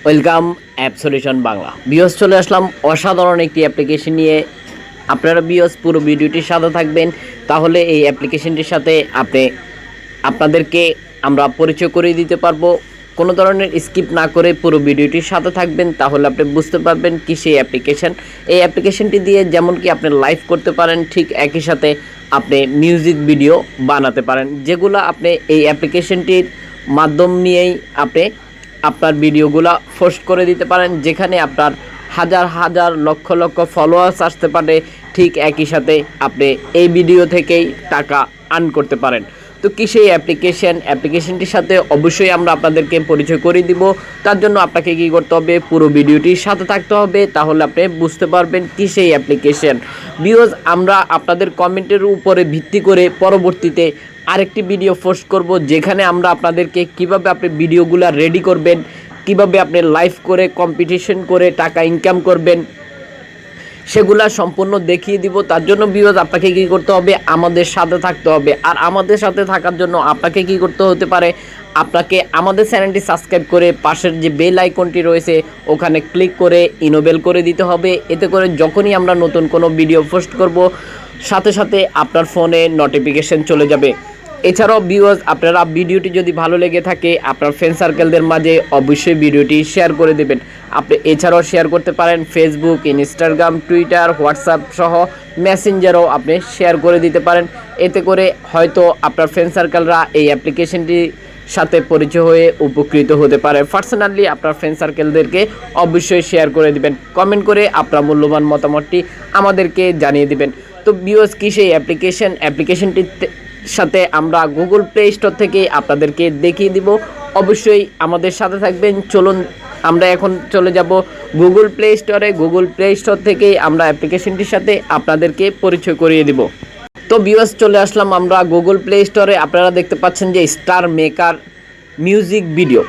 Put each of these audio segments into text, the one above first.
Welcome app solution Bangla. বিওস চলে আসলাম অসাধারণ একটি অ্যাপ্লিকেশন নিয়ে। আপনারা বিওস পুরো ভিডিওটির সাথে থাকবেন, তাহলে এই অ্যাপ্লিকেশনটির সাথে আপনাদেরকে আমরা পরিচয় করিয়ে দিতে পারবো। কোনো ধরনের স্কিপ না করে পুরো ভিডিওটির সাথে থাকবেন, তাহলে আপনি বুঝতে পারবেন কি সেই অ্যাপ্লিকেশন। এই অ্যাপ্লিকেশনটি দিয়ে যেমন কি আপনি লাইভ করতে পারেন, ঠিক একই সাথে আপনি মিউজিক ভিডিও বানাতে পারেন, যেগুলো আপনি এই অ্যাপ্লিকেশনটির মাধ্যম নিয়েই আপনি আপনার ভিডিওগুলো পোস্ট করে দিতে পারেন, যেখানে আপনার হাজার হাজার লক্ষ লক্ষ ফলোয়ার্স আসতে পারে। ঠিক একই সাথে আপনি এই ভিডিও থেকেই টাকা আর্ন করতে পারেন। তো কি সেই অ্যাপ্লিকেশনটির সাথে অবশ্যই আমরা আপনাদেরকে পরিচয় করিয়ে দিব। তার জন্য আপনাকে কী করতে হবে, পুরো ভিডিওটির সাথে থাকতে হবে, তাহলে আপনি বুঝতে পারবেন কি সেই অ্যাপ্লিকেশন। বিকজ আমরা আপনাদের কমেন্টের উপরে ভিত্তি করে পরবর্তীতে আরেকটি ভিডিও পোস্ট করব, যেখানে আমরা আপনাদেরকে কিভাবে আপনি ভিডিওগুলো রেডি করবেন, কিভাবে আপনি লাইভ করে কম্পিটিশন করে টাকা ইনকাম করবেন, সেগুলা সম্পূর্ণ দেখিয়ে দিব। তার জন্য ভিউয়ার্স আপনাকে কী করতে হবে, আমাদের সাথে থাকতে হবে। আর আমাদের সাথে থাকার জন্য আপনাকে কী করতে হতে পারে, আপনাকে আমাদের চ্যানেলটি সাবস্ক্রাইব করে পাশের যে বেল আইকনটি রয়েছে ওখানে ক্লিক করে ইনেবল করে দিতে হবে। এতে করে যখনই আমরা নতুন কোনো ভিডিও পোস্ট করব, সাথে সাথে আপনার ফোনে নোটিফিকেশন চলে যাবে। এছাড়াও ভিউয়ার্স আপনারা ভিডিওটি যদি ভালো লেগে থাকে, আপনার ফ্রেন্ড সার্কেলদের মাঝে অবশ্যই ভিডিওটি শেয়ার করে দেবেন। আপনি এছাড়াও শেয়ার করতে পারেন ফেসবুক, ইনস্টাগ্রাম, টুইটার, হোয়াটসঅ্যাপ সহ মেসেঞ্জারও আপনি শেয়ার করে দিতে পারেন। এতে করে হয়তো আপনার ফ্রেন্ড সার্কেলরা এই অ্যাপ্লিকেশনটির সাথে পরিচয় হয়ে উপকৃত হতে পারে। পার্সোনালি আপনার ফ্রেন্ড সার্কেলদেরকে অবশ্যই শেয়ার করে দিবেন। কমেন্ট করে আপনার মূল্যবান মতামতটি আমাদেরকে জানিয়ে দিবেন। তো ভিউয়ার্স কি সেই অ্যাপ্লিকেশনটিতে সাথে আমরা গুগল প্লে স্টোর থেকে আপনাদেরকে দেখিয়ে দিব। অবশ্যই আমাদের সাথে থাকবেন। চলুন আমরা এখন চলে যাব গুগল প্লে স্টোরে। গুগল প্লে স্টোর থেকেই আমরা অ্যাপ্লিকেশনটির সাথে আপনাদেরকে পরিচয় করিয়ে দিব। তো ভিউয়ার্স চলে আসলাম আমরা গুগল প্লে স্টোরে। আপনারা দেখতে পাচ্ছেন যে star maker music video.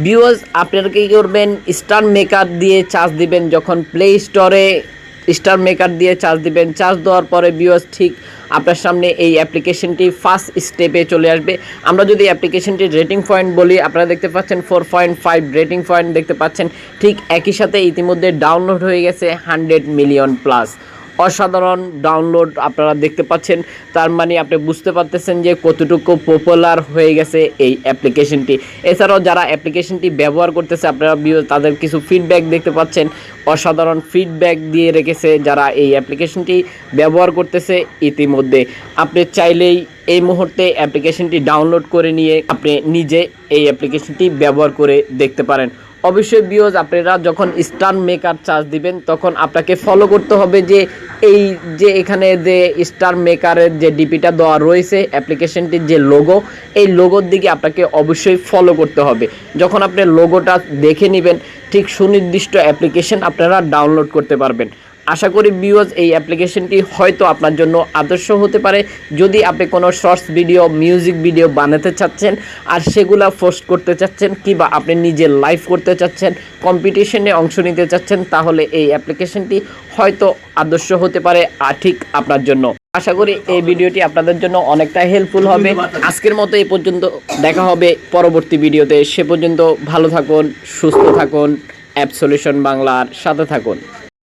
Viewers আপনারা কী করবেন, স্টার মেকার দিয়ে চার্জ দিবেন। যখন প্লে স্টোরে স্টার মেকার দিয়ে চার্জ দিবেন, চার্জ দেওয়ার পরে ভিউয়ার্স ঠিক আপনার সামনে এই অ্যাপ্লিকেশনটি ফার্স্ট স্টেপে চলে আসবে। আমরা যদি অ্যাপ্লিকেশনটির রেটিং পয়েন্ট বলি, আপনারা দেখতে পাচ্ছেন 4.5 রেটিং পয়েন্ট দেখতে পাচ্ছেন। ঠিক একই সাথে ইতিমধ্যে ডাউনলোড হয়ে গেছে 100 মিলিয়ন প্লাস। অসাধারণ ডাউনলোড আপনারা দেখতে পাচ্ছেন। তার মানে আপনি বুঝতে পারতেছেন যে কতটুকু পপুলার হয়ে গেছে এই অ্যাপ্লিকেশনটি। এছাড়াও যারা অ্যাপ্লিকেশনটি ব্যবহার করতেছে, আপনারা তাদের কিছু ফিডব্যাক দেখতে পাচ্ছেন। অসাধারণ ফিডব্যাক দিয়ে রেখেছে যারা এই অ্যাপ্লিকেশনটি ব্যবহার করতেছে ইতিমধ্যে। আপনি চাইলেই এই মুহূর্তে অ্যাপ্লিকেশনটি ডাউনলোড করে নিয়ে আপনি নিজে এই অ্যাপ্লিকেশনটি ব্যবহার করে দেখতে পারেন। অবশ্যই ভিউয়ার্স আপনারা যখন স্টার মেকার চার্জ দিবেন, তখন আপনাকে ফলো করতে হবে যে এই যে এখানে যে স্টার মেকারের যে ডিপিটা দেওয়া রয়েছে, অ্যাপ্লিকেশনটির যে লোগো, এই লোগোর দিকে আপনাকে অবশ্যই ফলো করতে হবে। যখন আপনি লোগোটা দেখে নেবেন, ঠিক সুনির্দিষ্ট অ্যাপ্লিকেশন আপনারা ডাউনলোড করতে পারবেন। আশা করি ভিউয়ার্স এই অ্যাপ্লিকেশনটি হয়তো আপনার জন্য আদর্শ হতে পারে। যদি আপনি কোনো শর্টস ভিডিও, মিউজিক ভিডিও বানাতে চাচ্ছেন আর সেগুলা পোস্ট করতে চাচ্ছেন, কিংবা আপনি নিজে লাইভ করতে চাচ্ছেন, কম্পিটিশনে অংশ নিতে চাচ্ছেন, তাহলে এই অ্যাপ্লিকেশনটি হয়তো আদর্শ হতে পারে আর ঠিক আপনার জন্য। আশা করি এই ভিডিওটি আপনাদের জন্য অনেকটা হেল্পফুল হবে। আজকের মতো এই পর্যন্ত, দেখা হবে পরবর্তী ভিডিওতে। সে পর্যন্ত ভালো থাকুন, সুস্থ থাকুন, অ্যাপ সলিউশন বাংলার সাথে থাকুন।